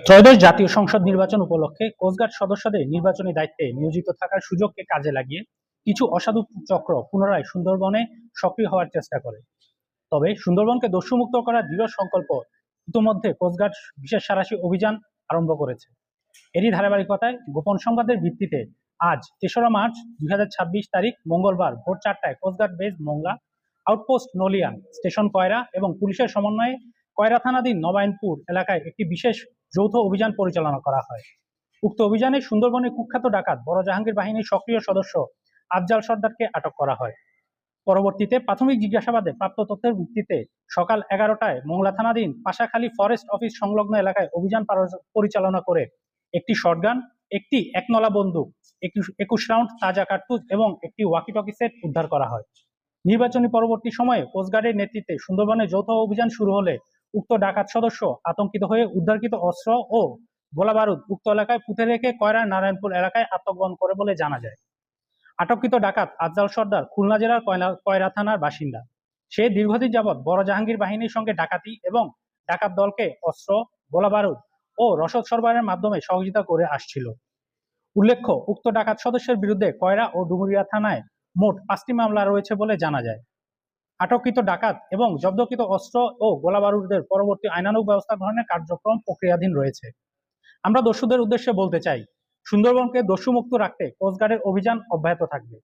ত্রয়োদশ জাতীয় সংসদ নির্বাচন উপলক্ষে কোস্টগার্ড সদস্যদের নির্বাচনী দায়িত্বে নিয়োজিত থাকার সুযোগকে কাজে লাগিয়ে কিছু অসাধু চক্র পুনরায় সুন্দরবনে সক্রিয় হওয়ার চেষ্টা করে। তবে সুন্দরবনকে দস্যুমুক্ত করার দৃঢ় সংকল্প ইতোমধ্যে কোস্টগার্ড বিশেষ সাঁড়াশি অভিযান আরম্ভ করেছে। এরই ধারাবাহিকতায় গোপন সংবাদের ভিত্তিতে আজ ৩রা মার্চ ২০২৬ তারিখ মঙ্গলবার ভোর ৪টায় coastguard base Mongla, outpost Nalian, station Koyra এবং পুলিশের সমন্বয়ে কয়রা থানাধীন নবায়নপুর এলাকায় একটি বিশেষ যৌথ অভিযান পরিচালনা করা হয়। উক্ত অভিযানে সুন্দরবনের কুখ্যাত ডাকাত বড় জাহাঙ্গীর বাহিনীর সক্রিয় সদস্য আফজাল সর্দারকে আটক করা হয়। পরবর্তীতে প্রাথমিক জিজ্ঞাসাবাদে প্রাপ্ত তথ্যের ভিত্তিতে সকাল 11টায় মোংলা থানাধীন পাশাখালী ফরেস্ট অফিস সংলগ্ন এলাকায় অভিযান পরিচালনা করে একটি শটগান, একটি একনলা বন্দুক, 21 রাউন্ড তাজা কার্তুজ এবং একটি ওয়াকিটকি সেট উদ্ধার করা হয়। নির্বাচনী পরবর্তী সময়ে কোস্টগার্ডের নেতৃত্বে সুন্দরবনে যৌথ অভিযান শুরু হলে উক্ত ডাকাত সদস্য আতঙ্কিত হয়ে উদ্ধারকৃত অস্ত্র ও গোলাবারুদ উক্ত এলাকায় পুঁতে রেখে কয়রার নারায়ণপুর এলাকায় আত্মগোপন করে বলে জানা যায়। আটককৃত ডাকাত আফজাল সর্দার খুলনা জেলার কয়রা থানার বাসিন্দা। সে দীর্ঘদিন যাবৎ বড় জাহাঙ্গীর বাহিনীর সঙ্গে ডাকাতি এবং ডাকাত দলকে অস্ত্র, গোলাবারুদ ও রসদ সরবরাহের মাধ্যমে সহযোগিতা করে আসছিল। উল্লেখ্য, উক্ত ডাকাত সদস্যের বিরুদ্ধে কয়রা ও ডুমুরিয়া থানায় মোট 5টি মামলা রয়েছে বলে জানা যায়। আটককৃত ডাকাত এবং জব্দকৃত অস্ত্র ও গোলাবারুদের পরবর্তী আইনানুগ ব্যবস্থা গ্রহণের কার্যক্রম প্রক্রিয়াধীন রয়েছে। আমরা দস্যুদের উদ্দেশ্যে বলতে চাই, সুন্দরবনকে দস্যুমুক্ত রাখতে কোস্টগার্ডের অভিযান অব্যাহত থাকবে।